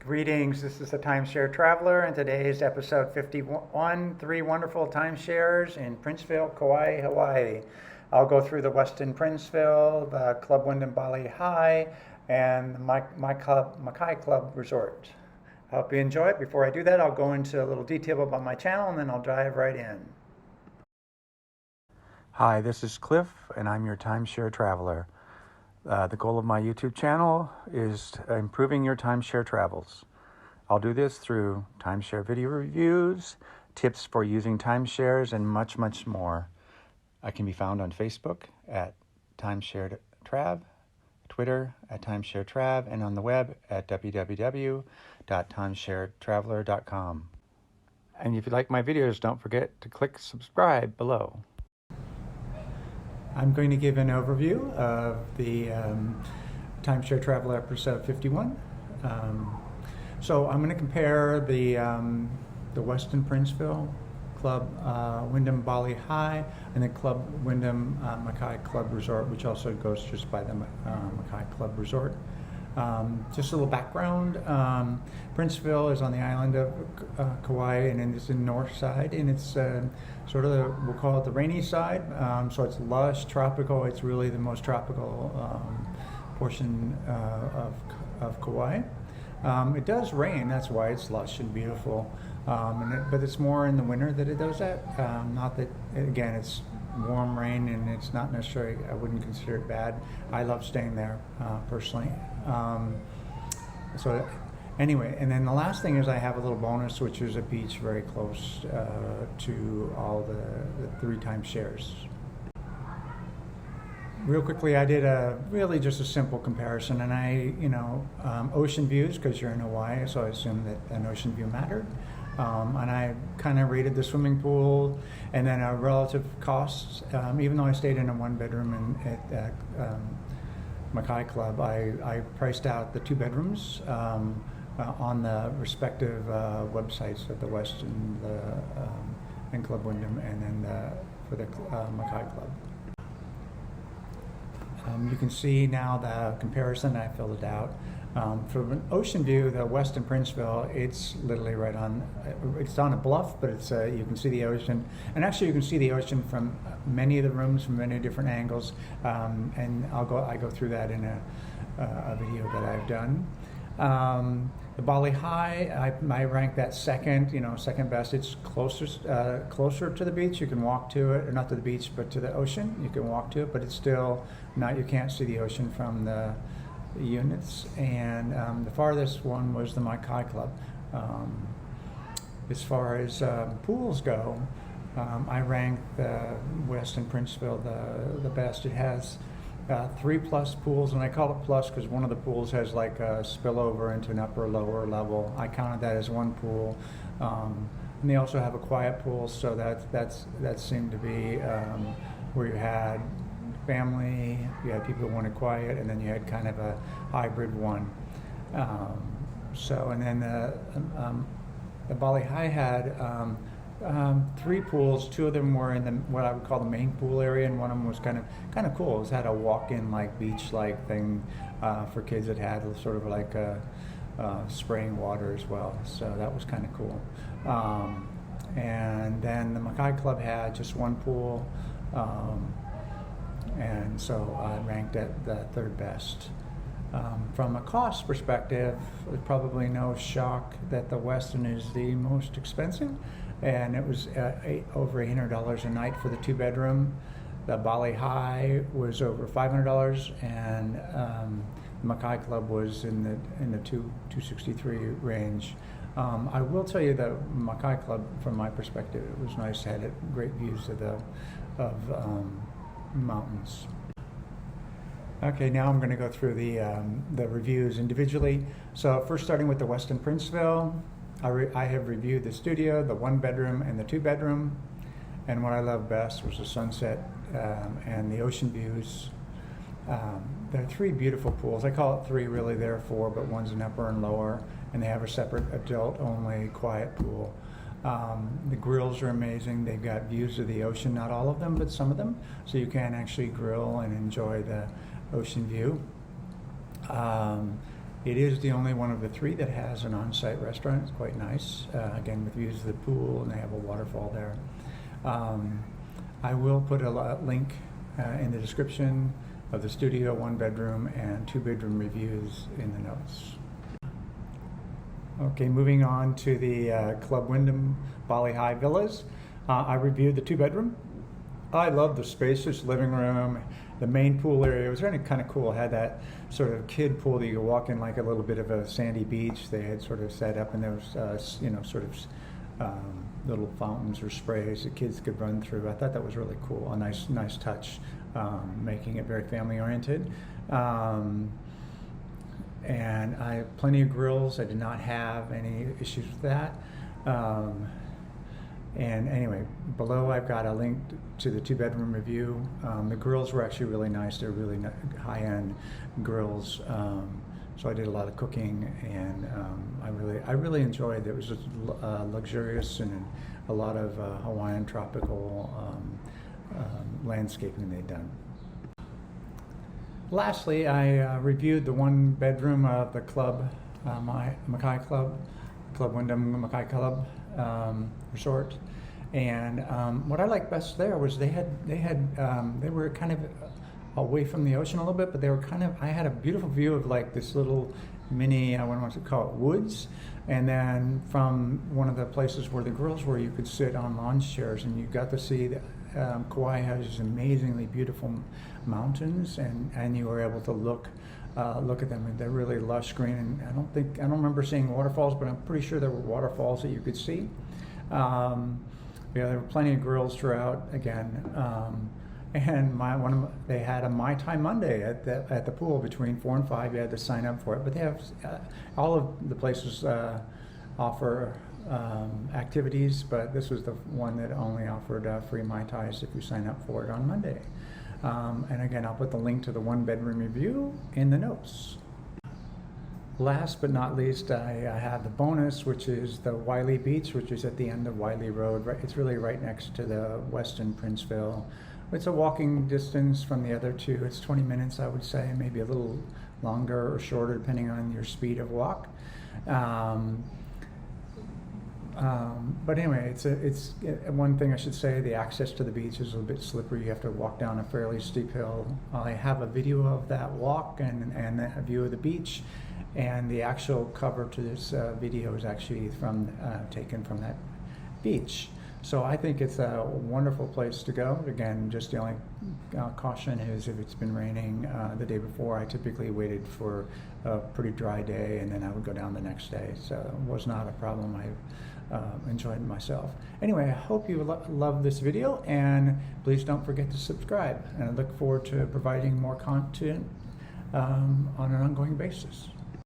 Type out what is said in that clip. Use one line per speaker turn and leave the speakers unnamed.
Greetings, this is the Timeshare Traveler, and today is episode 51, 3 wonderful timeshares in Princeville, Kauai, Hawaii. I'll go through the Westin Princeville, the Club Wyndham Bali Hai, and the Makai Club Resort. I hope you enjoy it. Before I do that, I'll go into a little detail about my channel, and then I'll dive right in. Hi, this is Cliff, and I'm your Timeshare Traveler. The goal of my YouTube channel is improving your timeshare travels. I'll do this through timeshare video reviews, tips for using timeshares, and much, much more. I can be found on Facebook at Timeshare Trav, Twitter at Timeshare Trav, and on the web at www.timesharetraveler.com. And if you like my videos, don't forget to click subscribe below. I'm going to give an overview of the Timeshare Traveler episode 51. So I'm going to compare the Westin Princeville, Club Wyndham Bali Hai, and the Club Wyndham Makai Club Resort, which also goes just by the Makai Club Resort. Just a little background. Princeville is on the island of Kauai, and it's in the north side, and it's sort of we'll call it the rainy side. So it's lush, tropical. It's really the most tropical portion of Kauai. It does rain, that's why it's lush and beautiful. But it's more in the winter that it does that. Not that, again, it's warm rain, and it's not necessarily, I wouldn't consider it bad. I love staying there personally. So anyway, and then the last thing is I have a little bonus, which is a beach very close to all the 3 timeshares. Real quickly, I did really just a simple comparison, and ocean views, because you're in Hawaii, so I assumed that an ocean view mattered. And I kind of rated the swimming pool, and then relative costs. Even though I stayed in a 1-bedroom at Makai Club, I priced out the 2 bedrooms on the respective websites of the Westin and Club Wyndham, and then for the Makai Club. You can see now the comparison. I filled it out. From an ocean view, the Westin Princeville, it's literally right on, it's on a bluff, but it's you can see the ocean. And actually you can see the ocean from many of the rooms from many different angles. And I go through that in a video that I've done. The Bali Hai, I rank that second, second best. It's closer to the beach. You can walk to it, or not to the beach, but to the ocean. You can walk to it, but it's still not, you can't see the ocean from the units. And the farthest one was the Makai Club. As far as pools go, I rank the Westin Princeville the best. It has 3+ pools, and I call it plus because one of the pools has like a spillover into an upper lower level. I counted that as one pool. And they also have a quiet pool, so that seemed to be where you had family, you had people who wanted quiet, and then you had kind of a hybrid one. And then the Bali Hai had 3 pools. 2 of them were in what I would call the main pool area, and one of them was kind of cool. It had a walk-in like beach-like thing for kids that had sort of like spraying water as well. So that was kind of cool. And then the Makai Club had just 1 pool. And so I ranked at the 3rd best. From a cost perspective, there's probably no shock that the Westin is the most expensive, and it was over $800 a night for the 2-bedroom. The Bali Hai was over $500, and the Makai Club was in the $263 range. I will tell you that Makai Club, from my perspective, it was nice. It had great views of the mountains. Okay, now I'm going to go through the reviews individually. So first, starting with the Westin Princeville, I have reviewed the studio, the 1-bedroom, and the 2-bedroom. And what I loved best was the sunset and the ocean views. There are 3 beautiful pools. I call it 3, really there are 4, but one's an upper and lower, and they have a separate adult-only quiet pool. The grills are amazing. They've got views of the ocean, not all of them, but some of them. So you can actually grill and enjoy the ocean view. It is the only one of the 3 that has an on-site restaurant. It's quite nice, again with views of the pool, and they have a waterfall there. I will put a link in the description of the studio 1-bedroom and 2-bedroom reviews in the notes. Okay, moving on to the Club Wyndham Bali Hai villas. I reviewed the 2-bedroom. I love the spacious living room. The main pool area was really kind of cool. It had that sort of kid pool that you could walk in like a little bit of a sandy beach. They had sort of set up, and there was, sort of little fountains or sprays that kids could run through. I thought that was really cool. A nice touch, making it very family oriented. And I have plenty of grills. I did not have any issues with that. And anyway, below I've got a link to the 2-bedroom review. The grills were actually really nice. They're really high-end grills. So I did a lot of cooking, and I really enjoyed it. It was just luxurious and a lot of Hawaiian tropical landscaping they'd done. Lastly, I reviewed the 1-bedroom of the club, Makai Club, Club Wyndham Makai Club resort. And what I liked best there was they were kind of away from the ocean a little bit, but they were I had a beautiful view of like this little mini, I don't know what to call it, woods. And then from one of the places where the grills were, you could sit on lawn chairs, and you got to see that Kauai has these amazingly beautiful mountains, and you were able to look at them, and they're really lush green. And I don't remember seeing waterfalls, but I'm pretty sure there were waterfalls that you could see. There were plenty of grills throughout again. And they had a Mai Tai Monday at the pool between 4 and 5. You had to sign up for it, but they have all of the places offer activities, but this was the one that only offered free Mai Tais if you sign up for it on Monday. And again, I'll put the link to the 1-bedroom review in the notes. Last but not least, I have the bonus, which is the Wylii Beach, which is at the end of Wylii Road. It's really right next to the Westin Princeville. It's a walking distance from the other 2. It's 20 minutes, I would say, maybe a little longer or shorter depending on your speed of walk. But anyway, it's one thing I should say, the access to the beach is a little bit slippery. You have to walk down a fairly steep hill. I have a video of that walk and a view of the beach, and the actual cover to this video is actually taken from that beach. So I think it's a wonderful place to go. Again, just the only caution is if it's been raining the day before. I typically waited for a pretty dry day, and then I would go down the next day. So it was not a problem. I enjoyed it myself. Anyway, I hope you love this video, and please don't forget to subscribe. And I look forward to providing more content on an ongoing basis.